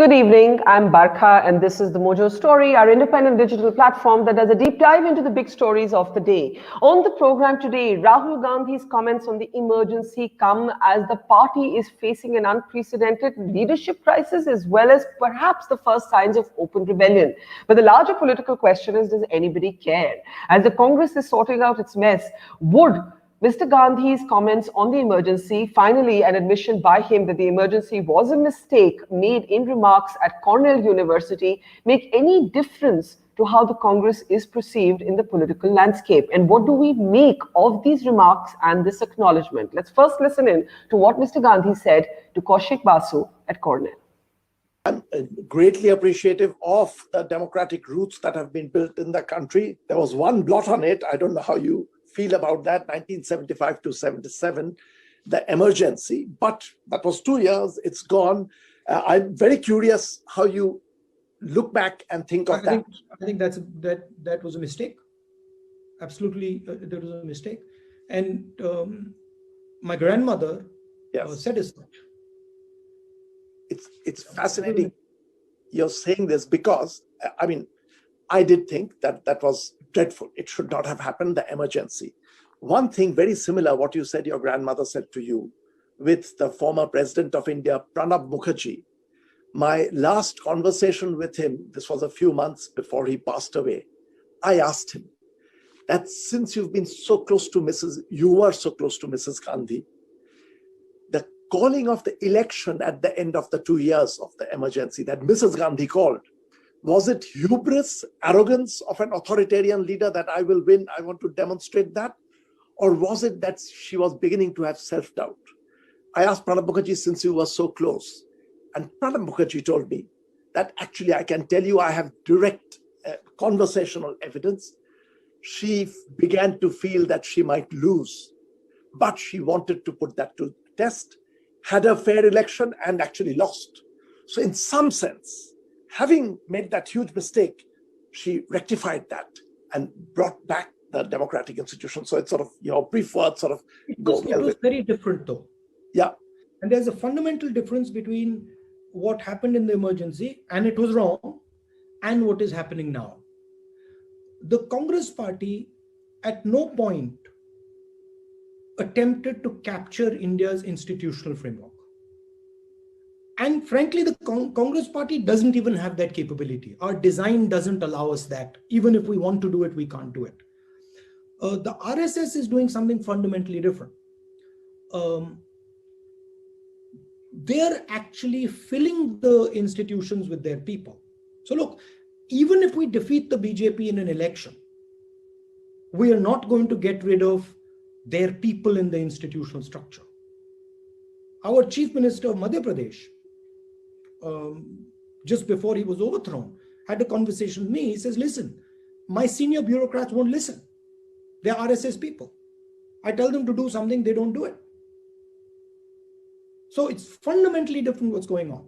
Good evening, I'm Barkha and this is The Mojo Story, our independent digital platform that does a deep dive into the big stories of the day. On the program today, Rahul Gandhi's comments on the emergency come as the party is facing an unprecedented leadership crisis as well as perhaps the first signs of open rebellion. But the larger political question is, does anybody care? As the Congress is sorting out its mess, would Mr. Gandhi's comments on the emergency, finally an admission by him that the emergency was a mistake made in remarks at Cornell University, make any difference to how the Congress is perceived in the political landscape? And what do we make of these remarks and this acknowledgement? Let's first listen in to what Mr. Gandhi said to Kaushik Basu at Cornell. I'm greatly appreciative of the democratic roots that have been built in the country. There was one blot on it. I don't know how you feel about that, 1975 to 77, the emergency, but that was 2 years, it's gone. I'm very curious how you look back and think of that. I think that was a mistake. Absolutely, there was a mistake. And my grandmother said as such. It's fascinating you're saying this because, I mean, I did think that was dreadful. It should not have happened, the emergency. One thing very similar, what you said your grandmother said to you, with the former president of India, Pranab Mukherjee. My last conversation with him, this was a few months before he passed away, I asked him that since you've been so close to you were so close to Mrs. Gandhi, the calling of the election at the end of the 2 years of the emergency that Mrs. Gandhi called, was it hubris, arrogance of an authoritarian leader that I will win, I want to demonstrate that? Or was it that she was beginning to have self-doubt? I asked Pranab Mukherjee, since you were so close, and Pranab Mukherjee told me that actually I can tell you I have direct conversational evidence. She began to feel that she might lose, but she wanted to put that to test, had a fair election and actually lost. So in some sense, having made that huge mistake, she rectified that and brought back the democratic institution. So it's sort of your preferred sort of It was very different though. Yeah. And there's a fundamental difference between what happened in the emergency, and it was wrong, and what is happening now. The Congress party at no point attempted to capture India's institutional framework. And frankly, the Congress party doesn't even have that capability. Our design doesn't allow us that. Even if we want to do it, we can't do it. The RSS is doing something fundamentally different. They're actually filling the institutions with their people. So look, even if we defeat the BJP in an election, we are not going to get rid of their people in the institutional structure. Our Chief Minister of Madhya Pradesh, just before he was overthrown, had a conversation with me. He says, listen, my senior bureaucrats won't listen. They're RSS people. I tell them to do something, they don't do it. So it's fundamentally different what's going on.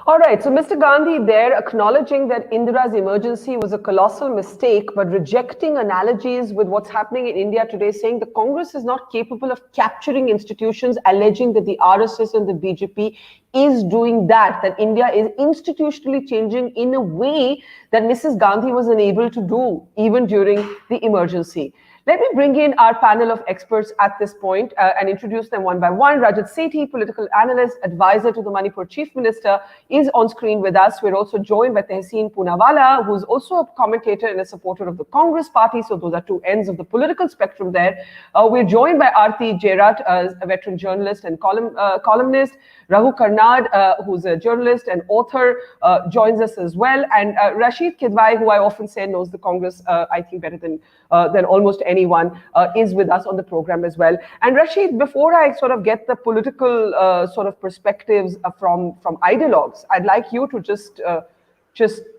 All right, so Mr. Gandhi there acknowledging that Indira's emergency was a colossal mistake, but rejecting analogies with what's happening in India today, saying the Congress is not capable of capturing institutions, alleging that the RSS and the BJP is doing that India is institutionally changing in a way that Mrs. Gandhi was unable to do even during the emergency. Let me bring in our panel of experts at this point and introduce them one by one. Rajat Sethi, political analyst, advisor to the Manipur Chief Minister, is on screen with us. We're also joined by Tehseen Poonawallah, who's also a commentator and a supporter of the Congress party. So those are two ends of the political spectrum there. We're joined by Aarti, a veteran journalist and columnist. Raghu Karnad, who's a journalist and author, joins us as well. And Rasheed Kidwai, who I often say knows the Congress, I think, better than almost anyone, is with us on the program as well. And Rasheed, before I sort of get the political sort of perspectives from ideologues, I'd like you to just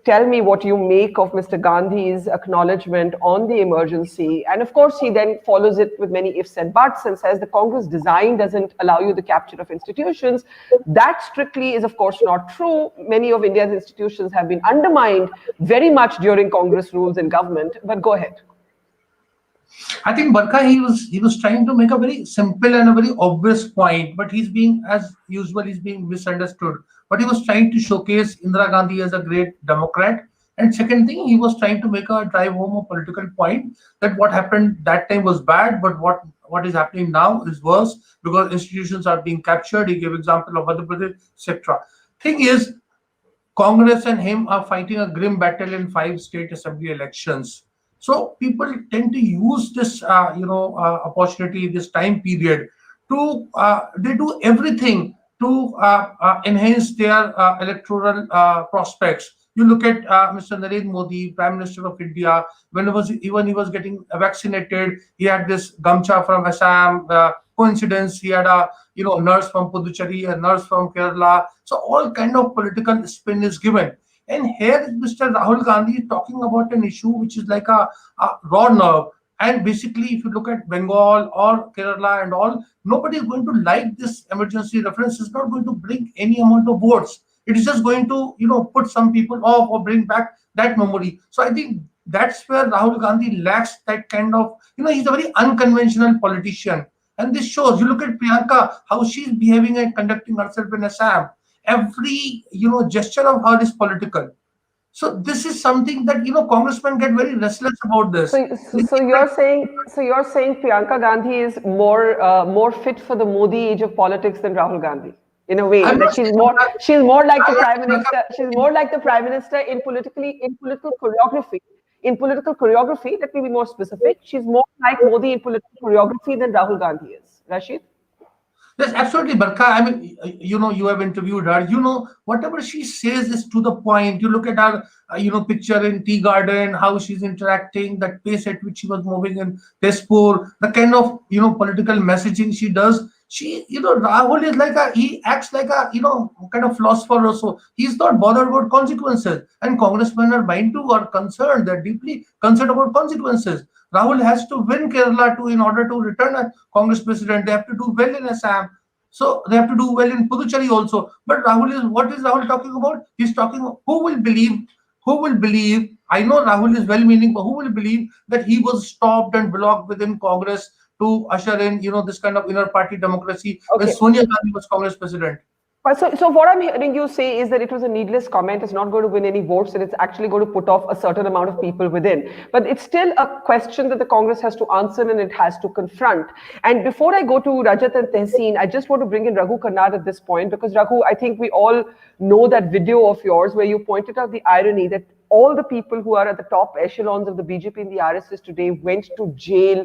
tell me what you make of Mr. Gandhi's acknowledgement on the emergency. And of course, he then follows it with many ifs and buts and says the Congress design doesn't allow you the capture of institutions. That strictly is, of course, not true. Many of India's institutions have been undermined very much during Congress rules in government. But go ahead. I think Barkha, he was trying to make a very simple and a very obvious point, but he's being, as usual, he's being misunderstood. but he was trying to showcase Indira Gandhi as a great Democrat. And second thing, he was trying to make a drive home a political point that what happened that time was bad, but what is happening now is worse because institutions are being captured. He gave example of Madhya Pradesh, etc. Thing is, Congress and him are fighting a grim battle in 5 state assembly elections. So people tend to use this, opportunity, this time period, to they do everything to enhance their electoral prospects. You look at Mr. Narendra Modi, Prime Minister of India. When he was getting vaccinated, he had this gamcha from Assam. Coincidence, he had a nurse from Puducherry, a nurse from Kerala. So all kind of political spin is given. And here is Mr. Rahul Gandhi talking about an issue which is like a raw nerve. And basically, if you look at Bengal or Kerala and all, nobody is going to like this emergency reference. It's not going to bring any amount of votes. It is just going to, put some people off or bring back that memory. So I think that's where Rahul Gandhi lacks that kind of, he's a very unconventional politician. And this shows, you look at Priyanka, how she's behaving and conducting herself in Assam. Every, gesture of her is political. So this is something that, congressmen get very restless about this. So you're saying Priyanka Gandhi is more fit for the Modi age of politics than Rahul Gandhi, in a way. That she's more like the prime minister. She's more like the prime minister in political choreography. In political choreography, let me be more specific. She's more like Modi in political choreography than Rahul Gandhi is. Rashid? Yes, absolutely, Barkha. I mean, you have interviewed her. Whatever she says is to the point. You look at her, picture in Tea Garden, how she's interacting, that pace at which she was moving in Tezpur, the kind of, political messaging she does. Rahul is he acts like a, kind of philosopher also. He's not bothered about consequences. And congressmen are bound to or concerned. They're deeply concerned about consequences. Rahul has to win Kerala too in order to return a Congress president. They have to do well in Assam. So they have to do well in Puducherry also. But what is Rahul talking about? He's talking, who will believe, I know Rahul is well-meaning, but who will believe that he was stopped and blocked within Congress to usher in, this kind of inner party democracy when Sonia Gandhi was Congress president? So what I'm hearing you say is that it was a needless comment. It's not going to win any votes, and it's actually going to put off a certain amount of people within. But it's still a question that the Congress has to answer and it has to confront. And before I go to Rajat and Tehseen, I just want to bring in Raghu Karnad at this point, because Raghu, I think we all know that video of yours where you pointed out the irony that all the people who are at the top echelons of the BJP and the RSS today went to jail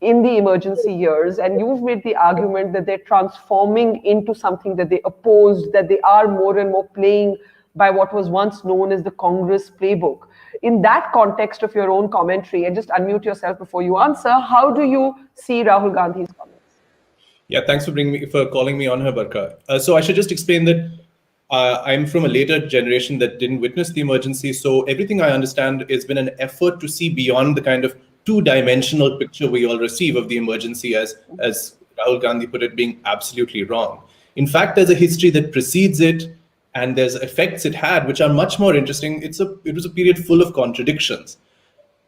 in the emergency years, and you've made the argument that they're transforming into something that they opposed, that they are more and more playing by what was once known as the Congress playbook. In that context of your own commentary, and just unmute yourself before you answer, how do you see Rahul Gandhi's comments? Yeah, thanks for calling me on her, Barkha. So I should just explain that I'm from a later generation that didn't witness the emergency. So everything I understand has been an effort to see beyond the kind of two-dimensional picture we all receive of the emergency, as Rahul Gandhi put it, being absolutely wrong. In fact, there's a history that precedes it, and there's effects it had, which are much more interesting. It was a period full of contradictions.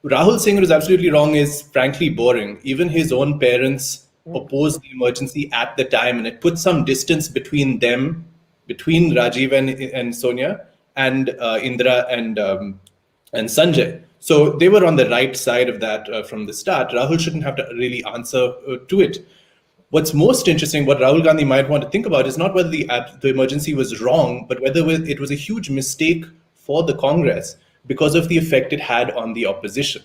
Rahul saying it was absolutely wrong is frankly boring. Even his own parents opposed the emergency at the time, and it put some distance between them, between Rajiv and Sonia, and Indira and Sanjay. So they were on the right side of that from the start. Rahul shouldn't have to really answer to it. What's most interesting, what Rahul Gandhi might want to think about, is not whether the emergency was wrong, but whether it was a huge mistake for the Congress because of the effect it had on the opposition.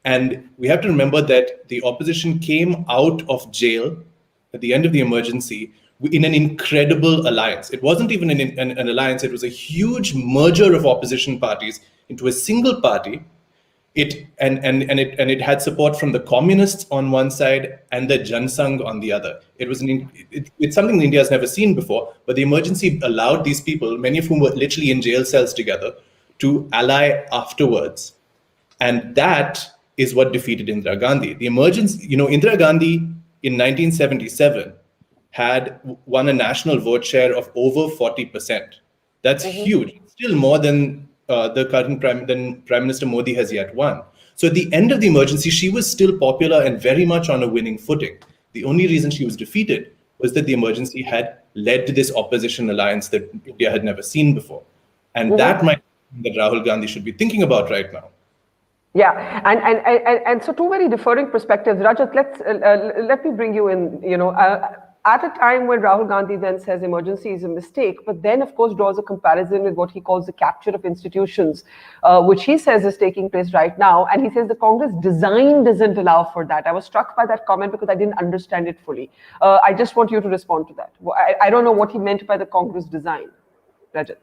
And we have to remember that the opposition came out of jail at the end of the emergency in an incredible alliance. It wasn't even an alliance, it was a huge merger of opposition parties into a single party. It had support from the communists on one side and the Jansangh on the other. It's something India has never seen before, but the emergency allowed these people, many of whom were literally in jail cells together, to ally afterwards. And that is what defeated Indira Gandhi. The emergency, Indira Gandhi in 1977 had won a national vote share of over 40%. That's huge. Still more than the current Prime Minister Modi has yet won. So at the end of the emergency, she was still popular and very much on a winning footing. The only reason she was defeated was that the emergency had led to this opposition alliance that India had never seen before. And that might be that Rahul Gandhi should be thinking about right now. Yeah, and so two very differing perspectives. Rajat, let me bring you in. At a time when Rahul Gandhi then says emergency is a mistake, but then of course draws a comparison with what he calls the capture of institutions, which he says is taking place right now, and he says the Congress design doesn't allow for that. I was struck by that comment because I didn't understand it fully. I just want you to respond to that. I don't know what he meant by the Congress design. Rajat.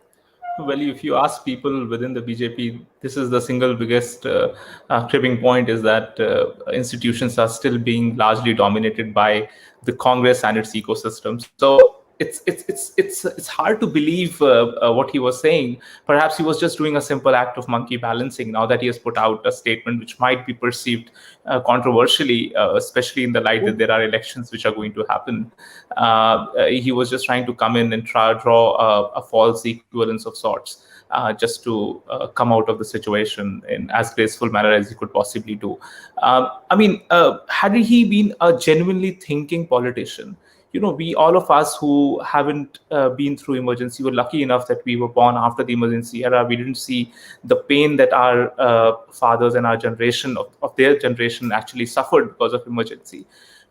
Well, if you ask people within the BJP, this is the single biggest cribbing point, is that institutions are still being largely dominated by the Congress and its ecosystem. So it's hard to believe what he was saying. Perhaps he was just doing a simple act of monkey balancing now that he has put out a statement which might be perceived controversially, especially in the light that there are elections which are going to happen. He was just trying to come in and draw a false equivalence of sorts, just to come out of the situation in as graceful manner as he could possibly do. Had he been a genuinely thinking politician, we, all of us who haven't been through emergency, were lucky enough that we were born after the emergency era. We didn't see the pain that our fathers and our generation of their generation actually suffered because of emergency.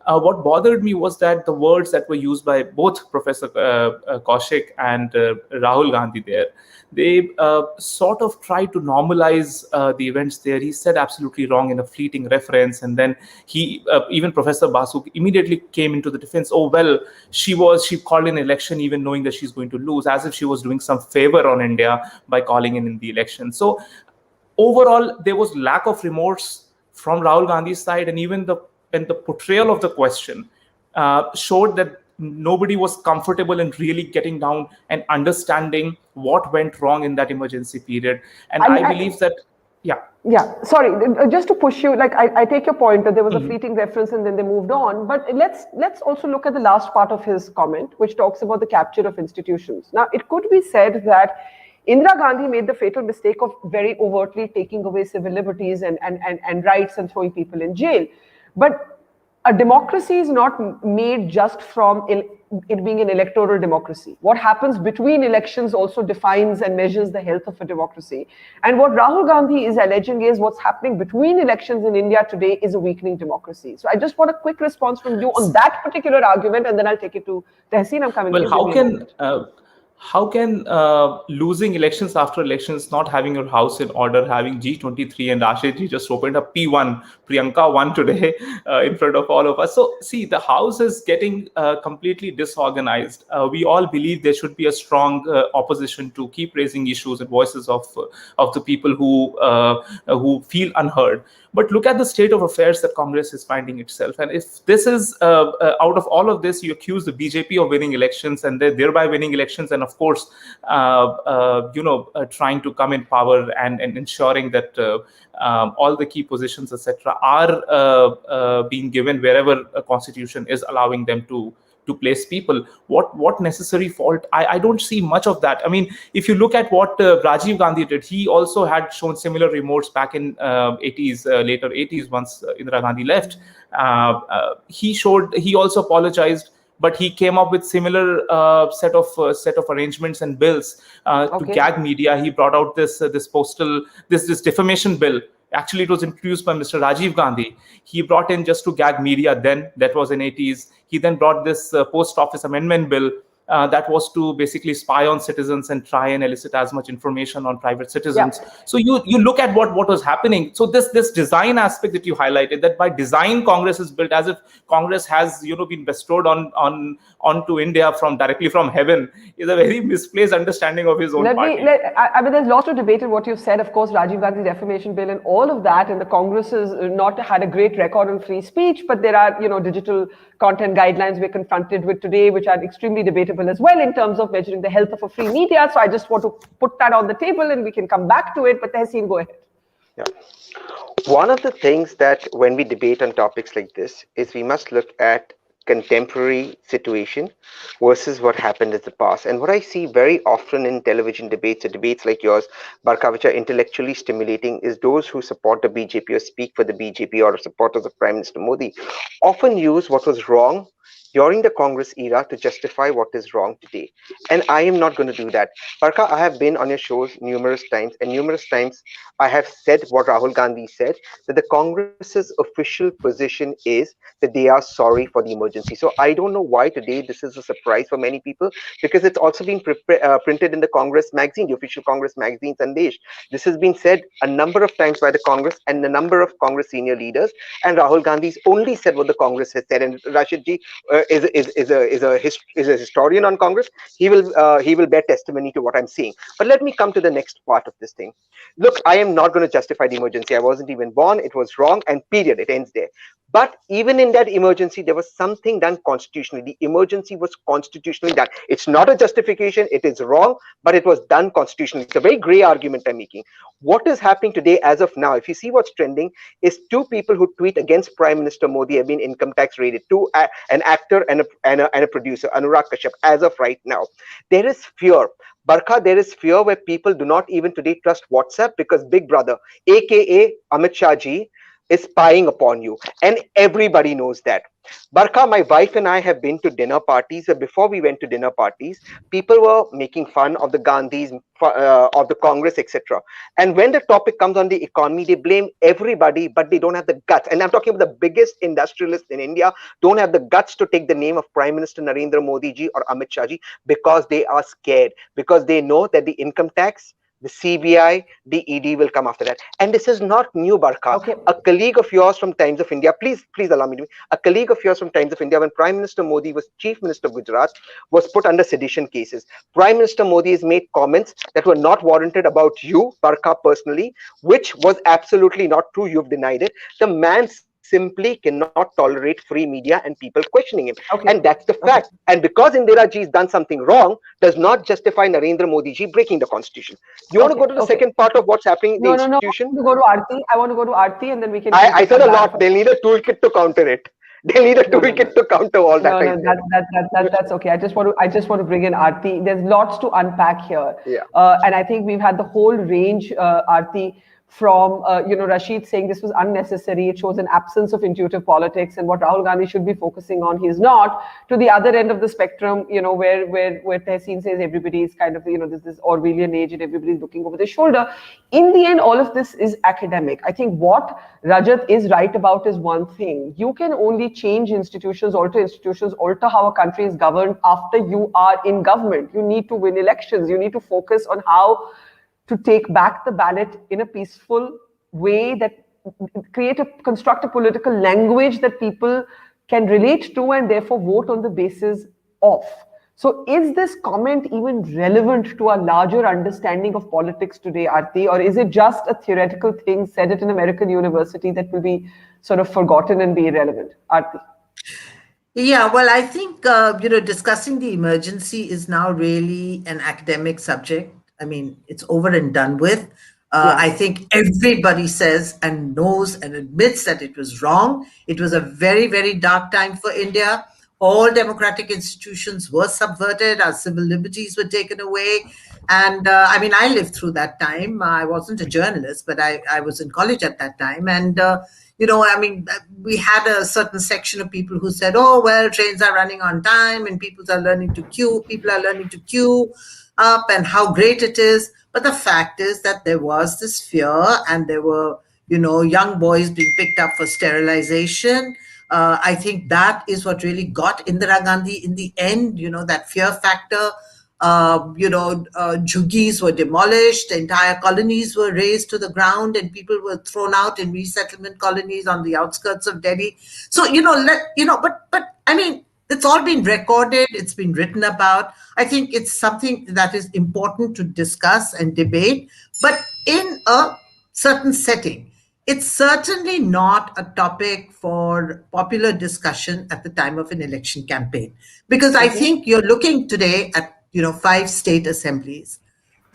What bothered me was that the words that were used by both Professor Kaushik and Rahul Gandhi there, they sort of tried to normalize the events there. He said absolutely wrong in a fleeting reference, and then even Professor Basu immediately came into the defense. Oh, well, she called an election even knowing that she's going to lose, as if she was doing some favor on India by calling in the election. So overall, there was lack of remorse from Rahul Gandhi's side, and even the portrayal of the question showed that nobody was comfortable in really getting down and understanding what went wrong in that emergency period. And I believe that, Yeah, sorry, just to push you, like I take your point that there was a fleeting reference and then they moved on, but let's also look at the last part of his comment, which talks about the capture of institutions. Now, it could be said that Indira Gandhi made the fatal mistake of very overtly taking away civil liberties and rights and throwing people in jail. But a democracy is not made just from it being an electoral democracy. What happens between elections also defines and measures the health of a democracy. And what Rahul Gandhi is alleging is what's happening between elections in India today is a weakening democracy. So I just want a quick response from you on that particular argument, and then I'll take it to Tehseen. I'm coming to you. Well, how can losing elections after elections, not having your house in order, having G23 and Rasheed ji just opened up P1, Priyanka won today in front of all of us. So see, the house is getting completely disorganized. We all believe there should be a strong opposition to keep raising issues and voices of the people who feel unheard. But look at the state of affairs that Congress is finding itself. And if this is, out of all of this, you accuse the BJP of winning elections and thereby winning elections, and of course, trying to come in power and ensuring that all the key positions, etc., are being given wherever a constitution is allowing them to place people. What necessary fault? I don't see much of that. I mean, if you look at what Rajiv Gandhi did, he also had shown similar remorse back in later 80s, once Indira Gandhi left. He also apologized, but he came up with similar set of arrangements and bills to gag media. He brought out this defamation bill. Actually, it was introduced by Mr. Rajiv Gandhi. He brought in just to gag media then. That was in 80s. He then brought this post office amendment bill that was to basically spy on citizens and try and elicit as much information on private citizens. Yeah. So you look at what was happening. So this design aspect that you highlighted, that by design Congress is built as if Congress has been bestowed onto India directly from heaven, is a very misplaced understanding of his own party. I mean, there's lots of debate in what you've said. Of course, Rajiv Gandhi defamation bill and all of that, and the Congress has not had a great record on free speech, but there are digital content guidelines we're confronted with today, which are extremely debatable as well in terms of measuring the health of a free media. So I just want to put that on the table and we can come back to it. But Tehseen, go ahead. Yeah. One of the things that when we debate on topics like this is we must look at contemporary situation versus what happened in the past. And what I see very often in television debates or debates like yours, Barkha, which are intellectually stimulating, is those who support the BJP or speak for the BJP or supporters of Prime Minister Modi often use what was wrong during the Congress era to justify what is wrong today. And I am not going to do that. Barkha, I have been on your shows numerous times, and numerous times I have said what Rahul Gandhi said, that the Congress's official position is that they are sorry for the emergency. So I don't know why today this is a surprise for many people, because it's also been printed in the Congress magazine, the official Congress magazine, Sandesh. This has been said a number of times by the Congress and a number of Congress senior leaders, and Rahul Gandhi's only said what the Congress has said. And Rashid ji is a historian on Congress. He will bear testimony to what I'm saying. But let me come to the next part of this thing. Look, I am not going to justify the emergency. I wasn't even born. It was wrong, and period. It ends there. But even in that emergency, there was something done constitutionally. The emergency was constitutionally done. It's not a justification. It is wrong, but it was done constitutionally. It's a very gray argument I'm making. What is happening today as of now, if you see what's trending, is two people who tweet against Prime Minister Modi have been income tax raided. An actor and a producer, Anurag Kashyap, as of right now. There is fear. Barkha, there is fear where people do not even today trust WhatsApp, because Big Brother, aka Amit Shah ji, is spying upon you, and everybody knows that. Barkha, my wife and I have been to dinner parties, and before we went to dinner parties, people were making fun of the Gandhis, of the Congress, etc. And when the topic comes on the economy, they blame everybody, but they don't have the guts. And I'm talking about the biggest industrialists in India, don't have the guts to take the name of Prime Minister Narendra Modi ji or Amit Shah ji, because they are scared, because they know that the income tax, the CBI, the ED will come after that. And this is not new, Barkha. Okay. A colleague of yours from Times of India, please allow me to, a colleague of yours from Times of India, when Prime Minister Modi was Chief Minister of Gujarat, was put under sedition cases. Prime Minister Modi has made comments that were not warranted about you, Barkha, personally, which was absolutely not true. You've denied it. The man simply cannot tolerate free media and people questioning him. Okay. And that's the fact. Okay. And because Indira ji has done something wrong, does not justify Narendra Modi ji breaking the constitution. You want to go to the second part of what's happening in the institution? No, I want to go to Aarti. I want to go to Aarti, and then we can... I said a lot. They'll need a toolkit to counter it. They need a toolkit to counter all that. That's okay. I just want to bring in Aarti. There's lots to unpack here. Yeah. And I think we've had the whole range, Aarti, from Rasheed saying this was unnecessary. It shows an absence of intuitive politics, and what Rahul Gandhi should be focusing on, he's not. To the other end of the spectrum, where Tehseen says everybody is kind of, this Orwellian age and everybody's looking over their shoulder. In the end, all of this is academic. I think what Rajat is right about is one thing. You can only change institutions, alter how a country is governed after you are in government. You need to win elections. You need to focus on how to take back the ballot in a peaceful way, that construct a political language that people can relate to and therefore vote on the basis of. So is this comment even relevant to a larger understanding of politics today, Aarti, or is it just a theoretical thing said at an American university that will be sort of forgotten and be irrelevant? Aarti. Yeah, well, I think, discussing the emergency is now really an academic subject. I mean, it's over and done with. I think everybody says and knows and admits that it was wrong. It was a very, very dark time for India. All democratic institutions were subverted. Our civil liberties were taken away. And I lived through that time. I wasn't a journalist, but I was in college at that time. And, we had a certain section of people who said, oh, well, trains are running on time and people are learning to queue up and how great it is. But the fact is that there was this fear, and there were, young boys being picked up for sterilization. I think that is what really got Indira Gandhi in the end, that fear factor. Jhugis were demolished, entire colonies were razed to the ground, and people were thrown out in resettlement colonies on the outskirts of Delhi. So, it's all been recorded, it's been written about. I think it's something that is important to discuss and debate, but in a certain setting. It's certainly not a topic for popular discussion at the time of an election campaign, because I think you're looking today at 5 state assemblies,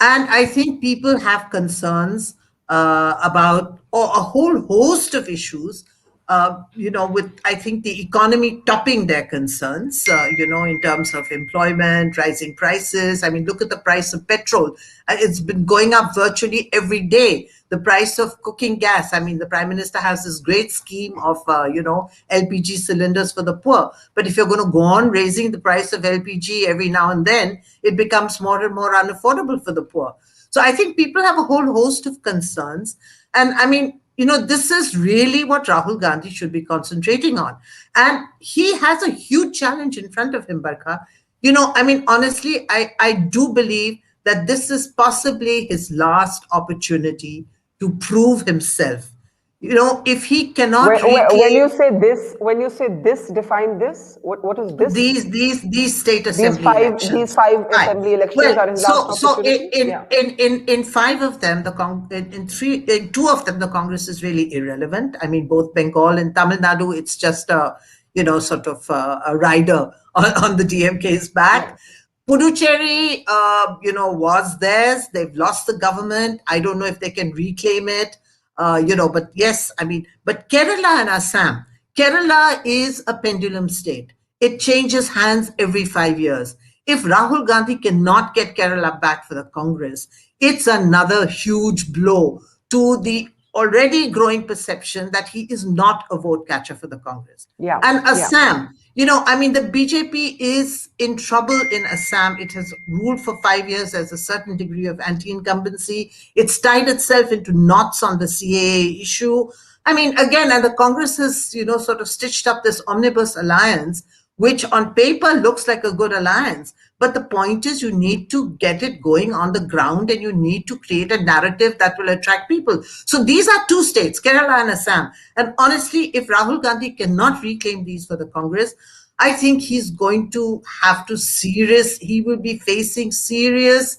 and I think people have concerns about a whole host of issues with, I think, the economy topping their concerns, in terms of employment, rising prices. I mean, look at the price of petrol. It's been going up virtually every day. The price of cooking gas. I mean, the Prime Minister has this great scheme of, LPG cylinders for the poor. But if you're going to go on raising the price of LPG every now and then, it becomes more and more unaffordable for the poor. So I think people have a whole host of concerns. And I mean, this is really what Rahul Gandhi should be concentrating on. And he has a huge challenge in front of him, Barkha. Honestly, I do believe that this is possibly his last opportunity to prove himself. If he cannot when you say this, define this. What is this? These state assembly elections. These five assembly elections are his last opportunity. In five of them, in two of them, the Congress is really irrelevant. I mean, both Bengal and Tamil Nadu, it's just a rider on the DMK's back. Puducherry, was theirs. They've lost the government. I don't know if they can reclaim it. But yes, but Kerala and Assam, Kerala is a pendulum state. It changes hands every 5 years. If Rahul Gandhi cannot get Kerala back for the Congress, it's another huge blow to the already growing perception that he is not a vote catcher for the Congress. Yeah. And Assam, the BJP is in trouble in Assam. It has ruled for 5 years. There's a certain degree of anti-incumbency. It's tied itself into knots on the CAA issue. Again, and the Congress has, sort of stitched up this omnibus alliance, which on paper looks like a good alliance. But the point is, you need to get it going on the ground, and you need to create a narrative that will attract people. So these are two states, Kerala and Assam. And honestly, if Rahul Gandhi cannot reclaim these for the Congress, I think he's going to have to he will be facing serious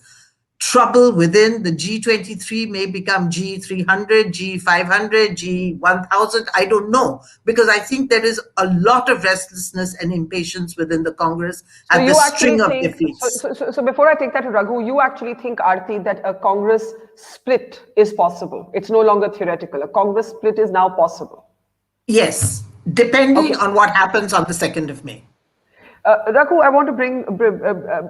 trouble within the G23, may become G300, G500, G1000. I don't know, because I think there is a lot of restlessness and impatience within the Congress at the string of defeats. So before I take that to Raghu, you actually think, Aarti, that a Congress split is possible? It's no longer theoretical. A Congress split is now possible? Yes, depending on what happens on the 2nd of May. Raghu, I want to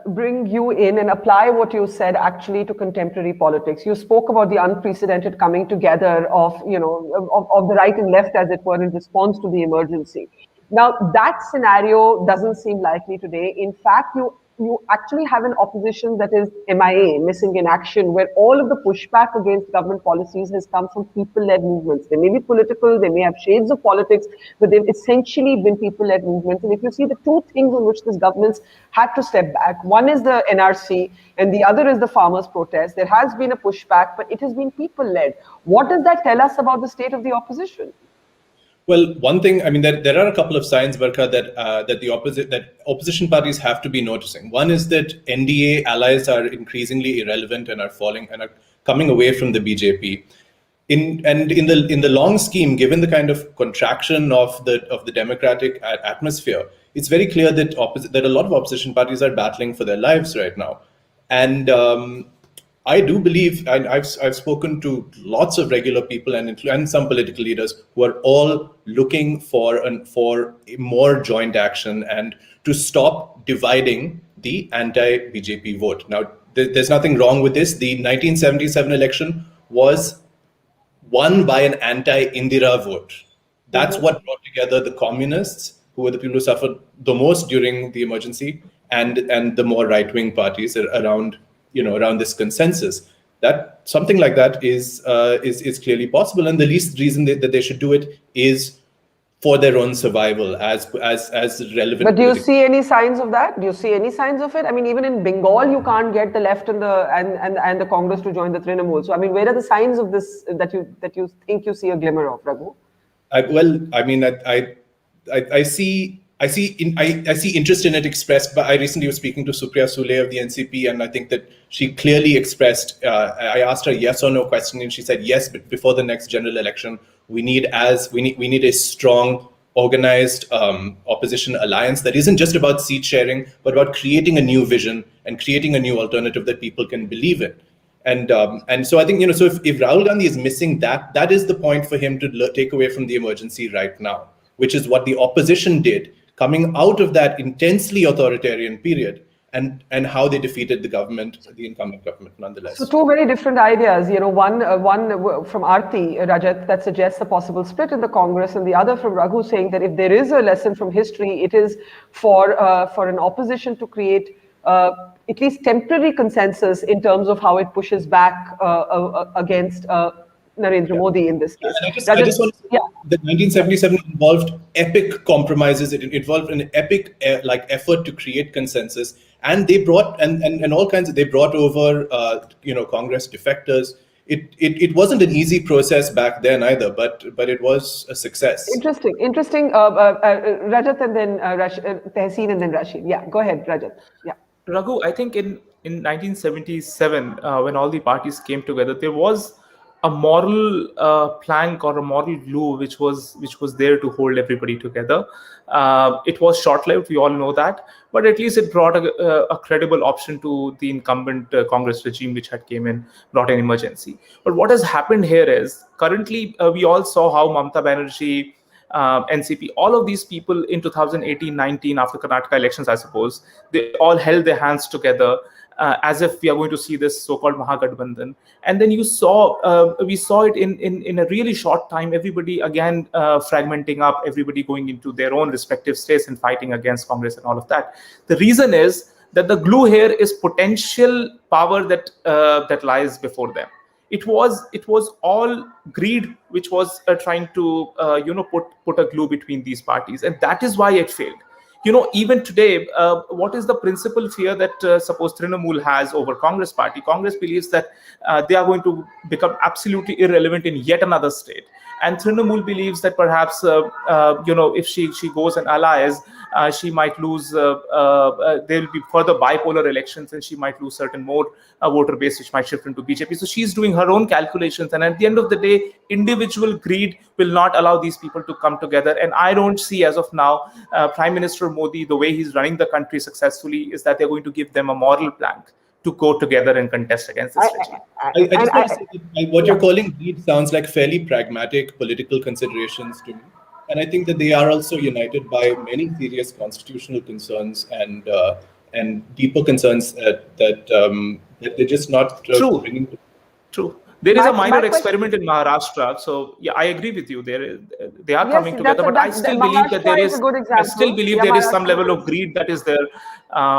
bring you in and apply what you said actually to contemporary politics. You spoke about the unprecedented coming together of the right and left, as it were, in response to the emergency. Now, that scenario doesn't seem likely today. In fact, you actually have an opposition that is MIA, missing in action, where all of the pushback against government policies has come from people-led movements. They may be political, they may have shades of politics, but they've essentially been people-led movements. And if you see the two things on which this government's had to step back, one is the NRC and the other is the farmers' protest. There has been a pushback, but it has been people-led. What does that tell us about the state of the opposition? Well, one thing, there are a couple of signs, Barkha, that opposition parties have to be noticing. One is that NDA allies are increasingly irrelevant and are falling and are coming away from the BJP. In the long scheme, given the kind of contraction of the democratic atmosphere, it's very clear that a lot of opposition parties are battling for their lives right now. And I do believe, and I've spoken to lots of regular people and some political leaders who are all looking for more joint action and to stop dividing the anti-BJP vote. Now, there's nothing wrong with this. The 1977 election was won by an anti-Indira vote. That's what brought together the communists, who were the people who suffered the most during the emergency, and the more right-wing parties around this consensus. That something like that is clearly possible, and the least reason that they should do it is for their own survival as relevant. But do you see any signs of that? Do you see any signs of it? Even in Bengal, you can't get the left and the Congress to join the Trinamool. So where are the signs of this that you think you see a glimmer of, Raghu? I see interest in it expressed, but I recently was speaking to Supriya Sule of the NCP, and I think that she clearly expressed, I asked her a yes or no question, and she said yes, but before the next general election, we need a strong, organized opposition alliance that isn't just about seat sharing, but about creating a new vision and creating a new alternative that people can believe in. And so I think, so if Rahul Gandhi is missing that, that is the point for him to take away from the emergency right now, which is what the opposition did coming out of that intensely authoritarian period, and how they defeated the government, the incumbent government, nonetheless. So two very different ideas. One from Aarti, Rajat, that suggests a possible split in the Congress, and the other from Raghu saying that if there is a lesson from history, it is for an opposition to create at least temporary consensus in terms of how it pushes back against Narendra Modi in this case. I just want to say that 1977 involved epic compromises. It involved an epic effort to create consensus, and they brought and all kinds of, they brought over Congress defectors. It wasn't an easy process back then either, but it was a success. Interesting. Rajat and then Tehseen and then Rasheed. Yeah, go ahead, Rajat. Yeah. Raghu, I think in 1977, when all the parties came together, there was a moral plank or a moral glue which was there to hold everybody together. It was short-lived, we all know that, but at least it brought a credible option to the incumbent Congress regime which had brought an emergency. But what has happened here is, currently we all saw how Mamata Banerjee, NCP, all of these people in 2018-19 after Karnataka elections, I suppose, they all held their hands together as if we are going to see this so-called Mahagathbandhan. And then we saw it in a really short time, everybody again fragmenting up, everybody going into their own respective states and fighting against Congress and all of that. The reason is that the glue here is potential power that lies before them. It was all greed which was trying to put a glue between these parties, and that is why it failed. Even today, what is the principal fear that suppose Trinamool has over Congress party? Congress believes that they are going to become absolutely irrelevant in yet another state. And Trinamool believes that perhaps, if she goes and allies, she might lose, there will be further bipolar elections and she might lose certain more voter base which might shift into BJP. So she's doing her own calculations. And at the end of the day, individual greed will not allow these people to come together. And I don't see as of now, Prime Minister Modi, the way he's running the country successfully, is that they're going to give them a moral plank to go together and contest against this regime. I just want to say that what you're calling greed sounds like fairly pragmatic political considerations to me. And I think that they are also united by many serious constitutional concerns and deeper concerns that they're just not bringing to. True. There is a minor experiment in Maharashtra, so yeah, I agree with you. They are coming together, but I still believe that there is. I still believe there is some level of greed that is there,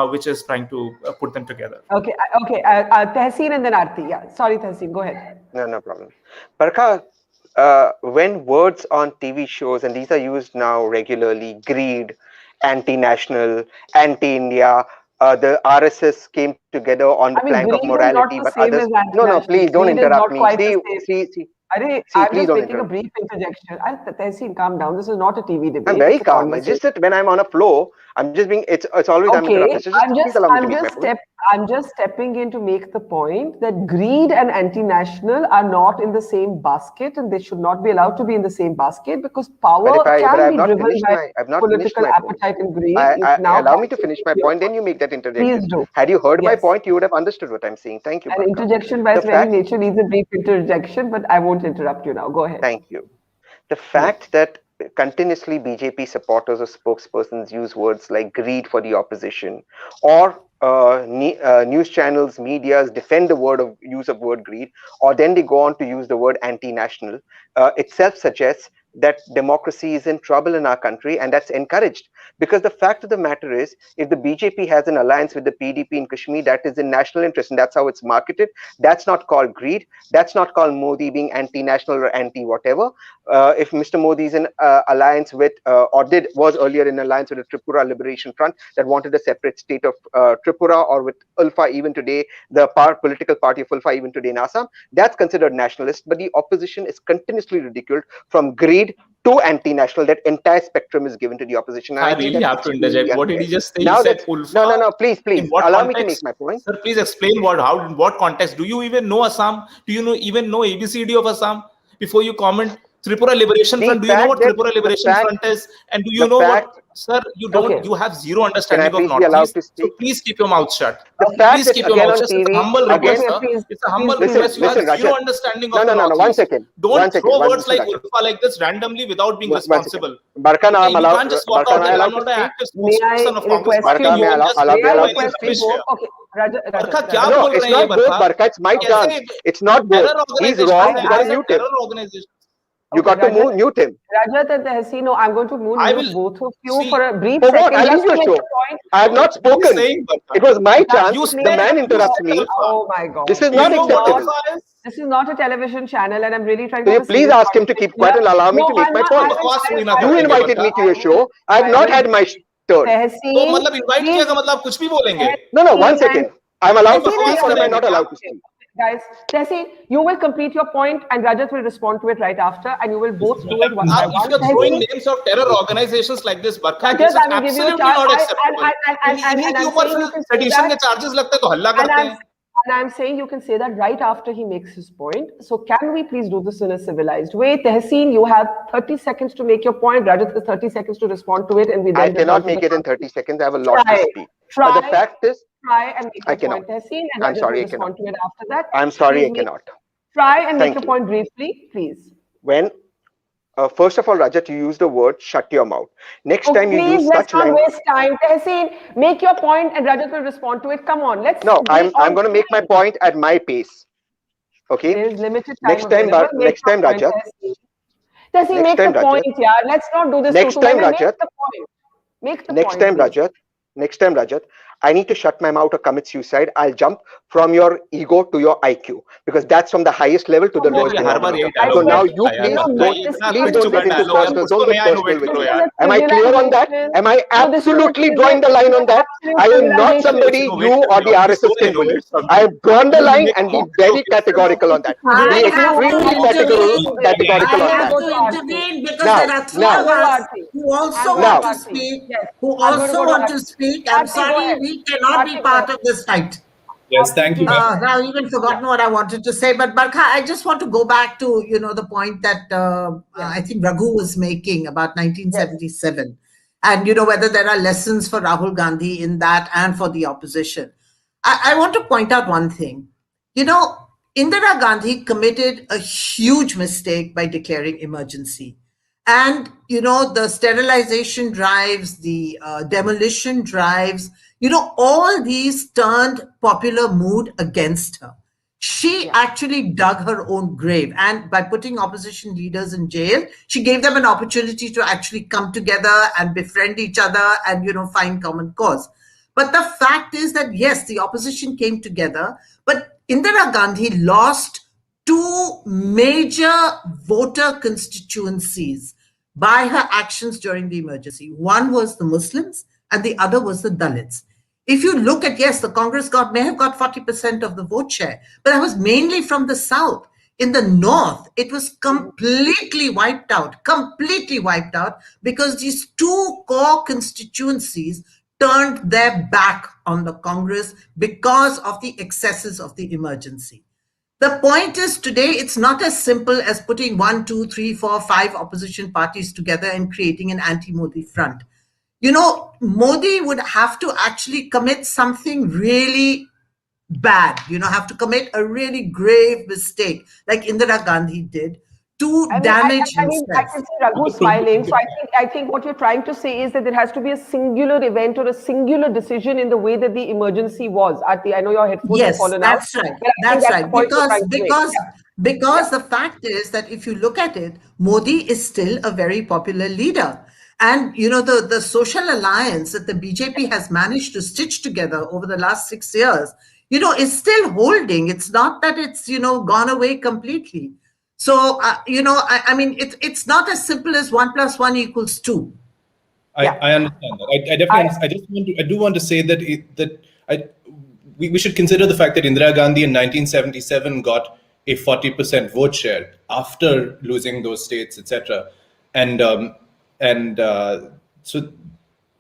which is trying to put them together. Okay. Tehseen and then Aarti. Yeah, sorry, Tehseen, go ahead. No problem. Barkha, when words on TV shows, and these are used now regularly, greed, anti-national, anti-India. The RSS came together on the plank of morality, but others. No, please don't interrupt me. See, I'm just making a brief interjection. Tehseen, calm down. This is not a TV debate. I'm very calm. It's just that when I'm on a flow, I'm just being. It's always I'm interrupted. So I'm just stepping in to make the point that greed and anti-national are not in the same basket, and they should not be allowed to be in the same basket because power can be driven by political appetite and greed. Allow me to finish my point, then you make that interjection. Please do. Had you heard my point, you would have understood what I'm saying. Thank you. An interjection by its very nature needs a brief interjection, but I won't interrupt you now. Go ahead. Thank you. The fact that continuously BJP supporters or spokespersons use words like greed for the opposition, or news channels, medias defend the use of word greed, or then they go on to use the word anti-national, itself suggests that democracy is in trouble in our country, and that's encouraged. Because the fact of the matter is, if the BJP has an alliance with the PDP in Kashmir, that is in national interest, and that's how it's marketed. That's not called greed. That's not called Modi being anti-national or anti-whatever. If Mr. Modi is in alliance with, was earlier in alliance with the Tripura Liberation Front that wanted a separate state of Tripura, or with Ulfa even today, the political party of Ulfa even today in Assam, that's considered nationalist. But the opposition is continuously ridiculed from greed to anti-national. That entire spectrum is given to the opposition. I really have to interject. What did he just say? Now no, please. Allow me to make my point. Sir, please explain in what context. Do you even know Assam? Do you even know ABCD of Assam? Before you comment Tripura Liberation The Front. Do you know fact what that- Tripura the Liberation fact- Front is? And do you the know fact- what, sir? You don't. Okay. You have zero Can I understanding of please be allowed Northeast. to So speak? please keep your mouth shut. The Okay. fact Please is keep your again mouth on shut. It's a TV, humble again, request, sir. please, It's a humble please, request. You listen, have zero Rajat. understanding No, of no, the no, no, one Northeast. second. Don't One second. throw One words second, like Rajat. Urfa like this randomly without being One second. responsible. Barkha, now I'm You allowed. can't just walk Barkha, out am I there. allowed I'm to not an speak? active May I spokesperson of Congress request Party. you? Barkha, may I just allow May I allowed to request you speak? both? Okay, Rajat. Barkha, क्या No, बोल it's रहे हैं ये not both, Barkha? Barkha. It's my chance. कैसे It's not both. terror He's organization wrong. You है? gotta As a mute him. terror organization. You got to mute him. Rajat and Tehseen, no, I'm going to mute I will- both of you see, for a brief For what? second. I'll just leave to your make show. a point. I have not What are you spoken. saying, Barkha? It was my chance. You The said- man you interrupts said me. Alpha. Oh my God. This is You not know what acceptable. Alpha is? This is not a television channel, and I'm really trying So to you have a please serious ask him to keep quiet conversation. and allow me No, to make I'm my not- point. You You invited me to your show. I have not had my turn. तो मतलब invite किया का मतलब आप कुछ भी बोलेंगे. No, 1 second. I'm allowed to Tehseen, speak or am I not allowed to speak? Guys, Tehseen, you will complete your point, and Rajat will respond to it right after, and you will both do it one by If one. you're throwing Tehseen, names of terror organizations like this, Barkha, Rajat, this is I will give you a absolutely chance. not acceptable. and इन्हीं के I'm ऊपर saying you फिर can say sedition के that, charges लगते हैं तो हल्ला and करते हैं. I'm saying you can say that right after he makes his point. So can we please do this in a civilized way? Tehseen, you have 30 seconds to make your point. Rajat has 30 seconds to respond to it, and we then I cannot return to make the it in 30 seconds. I have a lot Try. to speak. Try. But the fact is, Try and make I your cannot. point, Tehseen, and I'm Rajat sorry, will I cannot. respond to it after that. I'm sorry, Please I make- cannot. Try and make Thank your you. point briefly, please. When, first of all, Rajat, you use the word "shut your mouth." Next Oh, time you please, use let's such not language. waste time. Tehseen, make your point and Rajat will respond to it. Come on, let's. No, be I'm on going to make my time. point at my pace. Okay. There's limited time Next time, available. Make next your time, point, Rajat. Tehseen. Tehseen, Next make time, the Rajat. point, yeah. Let's not do this. Next too time, Make Rajat. the point. Make the Next point, time, please. Rajat. Next time, Rajat. I need to shut my mouth or commit suicide. I'll jump from your ego to your IQ because that's from the highest level to the lowest ये हर बार denominator. यही So dialogue now है you यार, please Barkha, don't, ये इतना please don't get into dialogue है, personal. उसको Don't get नया personal innovate with करो me. यार. Am I clear on that? Am I absolutely drawing the line on that? I am not somebody you or the RSS can bully. I have drawn the line and be very categorical on that. I Be have to extremely intervene. categorical I on have that. to intervene because Now, there are three now. of us Aarti. who also I'm want going to to speak, Yes. who I'm going to also go to want to Aarti. speak. I'm Aarti, go sorry, ahead. we cannot be Aarti, go part ahead. of this fight. Yes, thank you. Now I've even forgotten what I wanted to say, but Barkha, I just want to go back to the point that I think Raghu was making about 1977, and whether there are lessons for Rahul Gandhi in that and for the opposition. I want to point out one thing. Indira Gandhi committed a huge mistake by declaring emergency. And, the sterilization drives, the demolition drives, all these turned popular mood against her. She actually dug her own grave. And by putting opposition leaders in jail, she gave them an opportunity to actually come together and befriend each other and, find common cause. But the fact is that, yes, the opposition came together, but Indira Gandhi lost two major voter constituencies by her actions during the emergency. One was the Muslims and the other was the Dalits. If you look at, yes, the Congress may have got 40% of the vote share, but that was mainly from the South. In the North, it was completely wiped out because these two core constituencies turned their back on the Congress because of the excesses of the emergency. The point is today, it's not as simple as putting 1, 2, 3, 4, 5 opposition parties together and creating an anti-Modi front. Modi would have to actually commit something really bad, have to commit a really grave mistake like Indira Gandhi did to damage himself. I can see Raghu smiling. So I think what you're trying to say is that there has to be a singular event or a singular decision in the way that the emergency was. Aarti, I know your headphones have fallen out. Yes, that's right. Because the fact is that if you look at it, Modi is still a very popular leader. And, the social alliance that the BJP has managed to stitch together over the last 6 years, is still holding. It's not that it's, gone away completely. So, I mean, it's not as simple as 1 + 1 = 2. I understand that. I definitely. I do want to say that we should consider the fact that Indira Gandhi in 1977 got a 40% vote share after losing those states, etc. So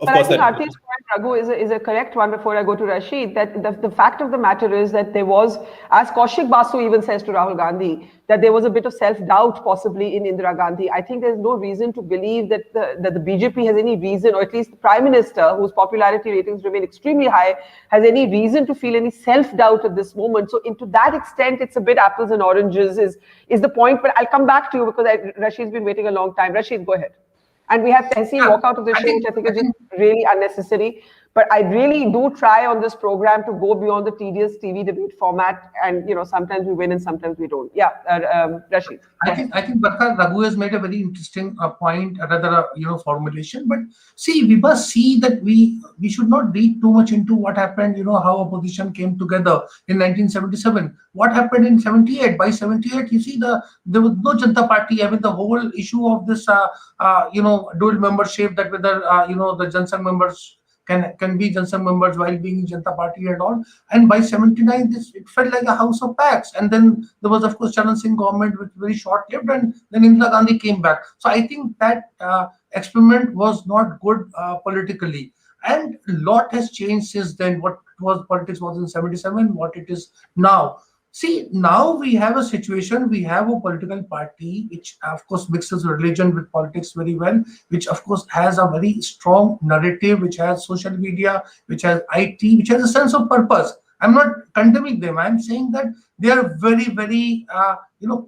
But I think Aarti's point, Raghu, is a correct one before I go to Rasheed, that the fact of the matter is that there was, as Kaushik Basu even says to Rahul Gandhi, that there was a bit of self-doubt possibly in Indira Gandhi. I think there's no reason to believe that the BJP has any reason, or at least the Prime Minister, whose popularity ratings remain extremely high, has any reason to feel any self-doubt at this moment. So to that extent, it's a bit apples and oranges is the point. But I'll come back to you because Rasheed's been waiting a long time. Rasheed, go ahead. And we have Tehseen walk out of the show, which I think is just really unnecessary. But I really do try on this program to go beyond the tedious TV debate format. And, sometimes we win and sometimes we don't. Yeah, Rasheed. I think Barkha, Raghu has made a very interesting point, rather formulation. But see, we must see that we should not read too much into what happened. How opposition came together in 1977. What happened in 78? By 78, you see there was no Janata Party. I mean, the whole issue of this dual membership, that whether the Jan Sangh members can be Jan Sangh members while being in Janata Party and all. And by 79, it felt like a house of packs. And then there was, of course, Charan Singh government, which was very short-lived, and then Indira Gandhi came back. So I think that experiment was not good politically. And a lot has changed since then. What politics was in 77, what it is now. See, now we have a situation, we have a political party which, of course, mixes religion with politics very well, which, of course, has a very strong narrative, which has social media, which has IT, which has a sense of purpose. I'm not condemning them. I'm saying that they are very, very,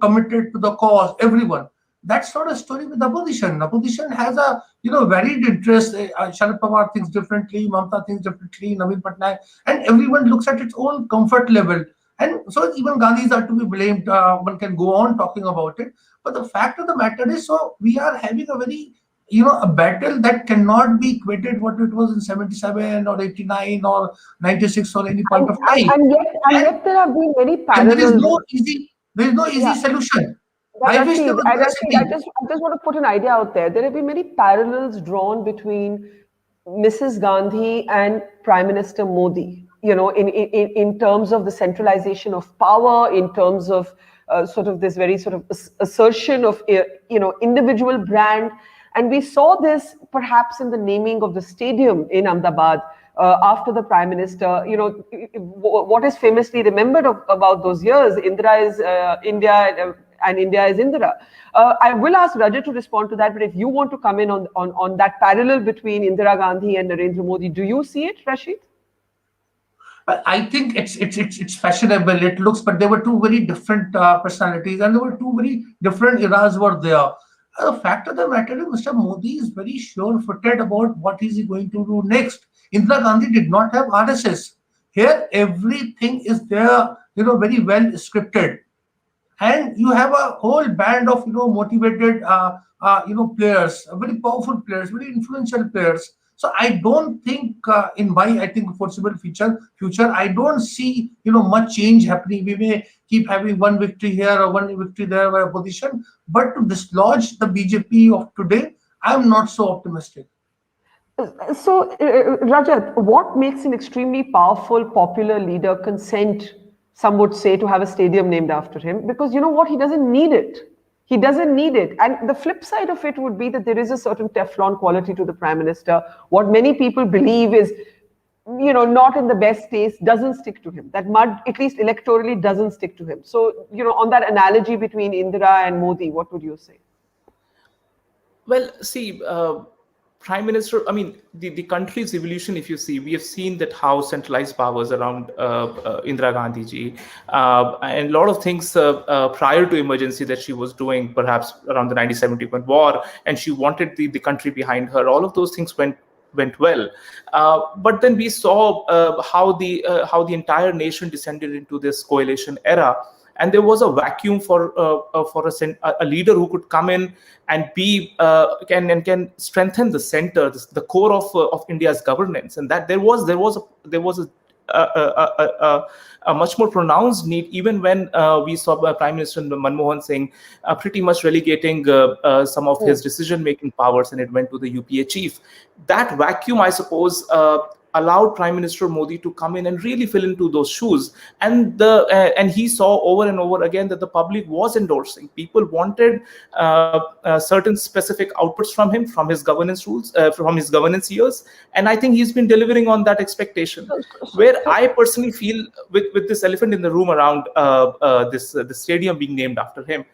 committed to the cause, everyone. That's not a story with opposition. Opposition has a, varied interest. Sharad Pawar thinks differently, Mamata thinks differently, Naveen Patnaik, and everyone looks at its own comfort level. And so even Gandhis are to be blamed. One can go on talking about it. But the fact of the matter is, so we are having a very, a battle that cannot be equated what it was in 77 or 89 or 96 or any point of time. And yet there have been many parallels. There is no easy solution. I just want to put an idea out there. There have been many parallels drawn between Mrs. Gandhi and Prime Minister Modi. In terms of the centralization of power, in terms of sort of this very sort of assertion of, individual brand. And we saw this perhaps in the naming of the stadium in Ahmedabad after the Prime Minister. What is famously remembered about those years, Indira is India and India is Indira. I will ask Rajat to respond to that, but if you want to come in on that parallel between Indira Gandhi and Narendra Modi, do you see it, Rasheed? I think it's fashionable. It looks, but there were two very different personalities, and there were two very different eras were there. The fact of the matter is, Mr. Modi is very sure-footed about what is he going to do next. Indira Gandhi did not have RSS. Here, everything is there, very well scripted, and you have a whole band of motivated players, very powerful players, very influential players. So I don't think in my foreseeable future, I don't see much change happening. We may keep having one victory here or one victory there by opposition, but to dislodge the BJP of today, I'm not so optimistic. So Rajat, what makes an extremely powerful, popular leader consent, some would say, to have a stadium named after him? Because you know what, he doesn't need it. He doesn't need it. And the flip side of it would be that there is a certain Teflon quality to the Prime Minister. What many people believe is, not in the best taste, doesn't stick to him. That mud, at least electorally, doesn't stick to him. So, on that analogy between Indira and Modi, what would you say? Well, see, Prime Minister, the country's evolution, if you see, we have seen that how centralized powers around Indira Gandhi ji, and a lot of things prior to emergency that she was doing, perhaps around the 1971 war, and she wanted the country behind her. All of those things went well, but then we saw how the entire nation descended into this coalition era. And there was a vacuum for a leader who could come in and can strengthen the center, the core of India's governance, and that there was a much more pronounced need, even when we saw Prime Minister Manmohan Singh pretty much relegating some of his decision-making powers, and it went to the UPA chief. That vacuum, I suppose, allowed Prime Minister Modi to come in and really fill into those shoes. And he saw over and over again that the public was endorsing. People wanted certain specific outputs from him, from his governance rules, from his governance years. And I think he's been delivering on that expectation. Where I personally feel with this elephant in the room around the stadium being named after him.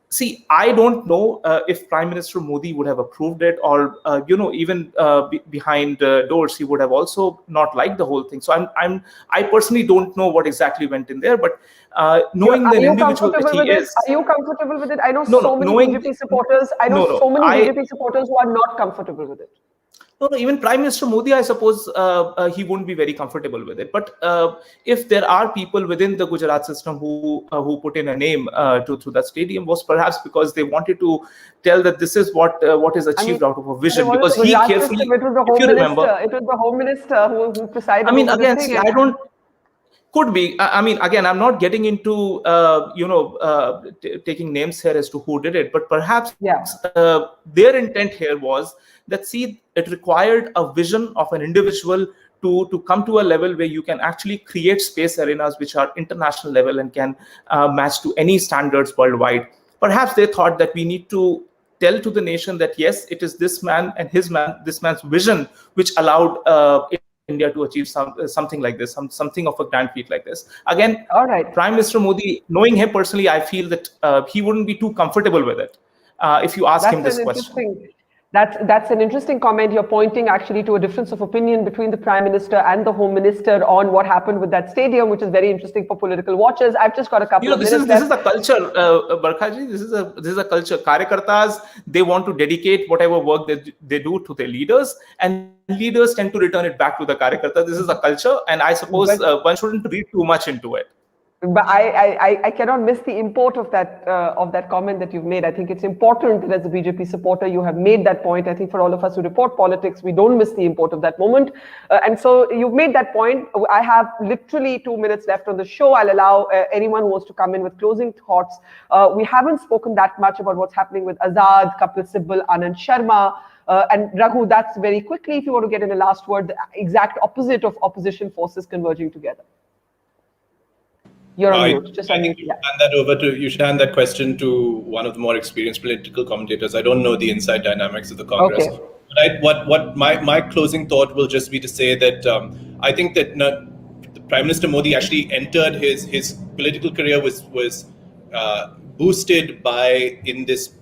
See, I don't know if Prime Minister Modi would have approved it, or even behind doors he would have also not liked the whole thing. So I personally don't know what exactly went in there, but knowing the individual that he is, are you comfortable with it? I know many BJP supporters. BJP supporters who are not comfortable with it. No, even Prime Minister Modi, I suppose he wouldn't be very comfortable with it. But if there are people within the Gujarat system who put in a name to that stadium, was perhaps because they wanted to tell that this is what is achieved out of a vision. Because he carefully, if you remember, it was the Home Minister who presided. I mean, again, see, I don't. Could be. I mean, again, I'm not getting into taking names here as to who did it, but perhaps their intent here was that, see, it required a vision of an individual to come to a level where you can actually create space arenas which are international level and can match to any standards worldwide. Perhaps they thought that we need to tell to the nation that yes, it is this man and this man's vision which allowed India to achieve something like this, something of a grand feat like this. Again, all right. Prime Minister Modi, knowing him personally, I feel that he wouldn't be too comfortable with it if you ask him this question. That's an interesting comment. You're pointing actually to a difference of opinion between the Prime Minister and the Home Minister on what happened with that stadium, which is very interesting for political watchers. I've just got a couple of minutes left. This is a culture, Barkha ji. This is a culture. Karyakartas, they want to dedicate whatever work they do to their leaders, and leaders tend to return it back to the Karyakartas. This is a culture, and I suppose one shouldn't read too much into it. But I cannot miss the import of that comment that you've made. I think it's important that as a BJP supporter, you have made that point. I think for all of us who report politics, we don't miss the import of that moment. And so you've made that point. I have literally 2 minutes left on the show. I'll allow anyone who wants to come in with closing thoughts. We haven't spoken that much about what's happening with Azad, Kapil Sibal, Anand Sharma. And Raghu, that's very quickly, if you want to get in a last word, the exact opposite of opposition forces converging together. You're on mute. I think you should hand that question to one of the more experienced political commentators. I don't know the inside dynamics of the Congress. Okay. But what my closing thought will just be to say that I think that Prime Minister Modi actually entered his political career was boosted by, in this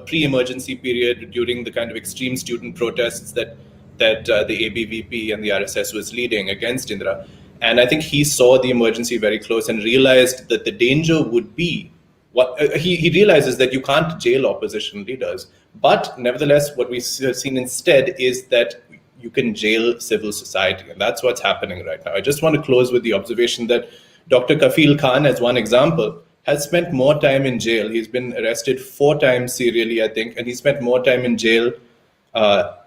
pre-emergency period, during the kind of extreme student protests that the ABVP and the RSS was leading against Indira. And I think he saw the emergency very close and realized that the danger would be he realizes that you can't jail opposition leaders. But nevertheless, what we've seen instead is that you can jail civil society. And that's what's happening right now. I just want to close with the observation that Dr. Kafil Khan, as one example, has spent more time in jail. He's been arrested 4 times serially, I think, and he spent more time in jail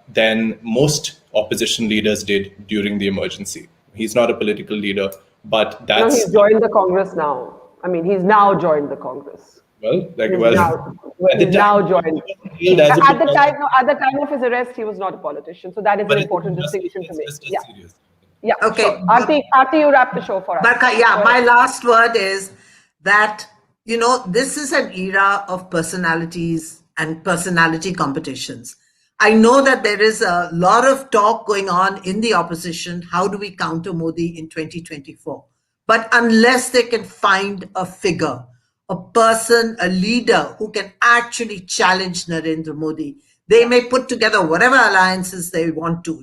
than most opposition leaders did during the emergency. He's not a political leader, but that's... No, he's joined the Congress now. I mean, he's now joined the Congress. He's now joined. At the time of his arrest, he was not a politician. So that is an important distinction to make. Yeah. Okay. Sure. Aarti, you wrap the show for us. Barkha, my last word is that, this is an era of personalities and personality competitions. I know that there is a lot of talk going on in the opposition. How do we counter Modi in 2024? But unless they can find a figure, a person, a leader who can actually challenge Narendra Modi, they may put together whatever alliances they want to,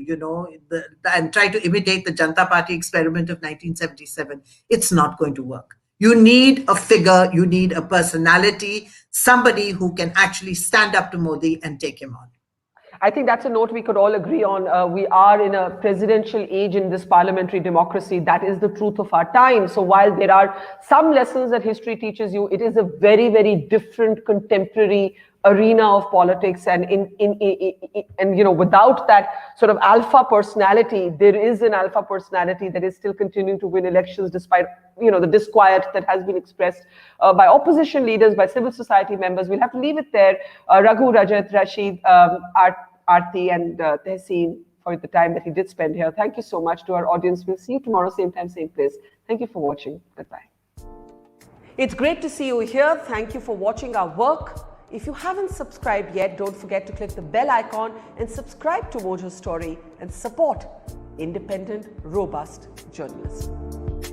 and try to imitate the Janata Party experiment of 1977. It's not going to work. You need a figure, you need a personality, somebody who can actually stand up to Modi and take him on. I think that's a note we could all agree on. We are in a presidential age in this parliamentary democracy. That is the truth of our time. So while there are some lessons that history teaches you, it is a very, very different contemporary arena of politics. And without that sort of alpha personality, there is an alpha personality that is still continuing to win elections despite the disquiet that has been expressed by opposition leaders, by civil society members. We'll have to leave it there. Raghu, Rajat, Rasheed, Aarti and Tehseen, for the time that he did spend here. Thank you so much to our audience. We'll see you tomorrow, same time, same place. Thank you for watching. Goodbye. It's great to see you here. Thank you for watching our work. If you haven't subscribed yet, don't forget to click the bell icon and subscribe to Mojo Story and support independent, robust journalism.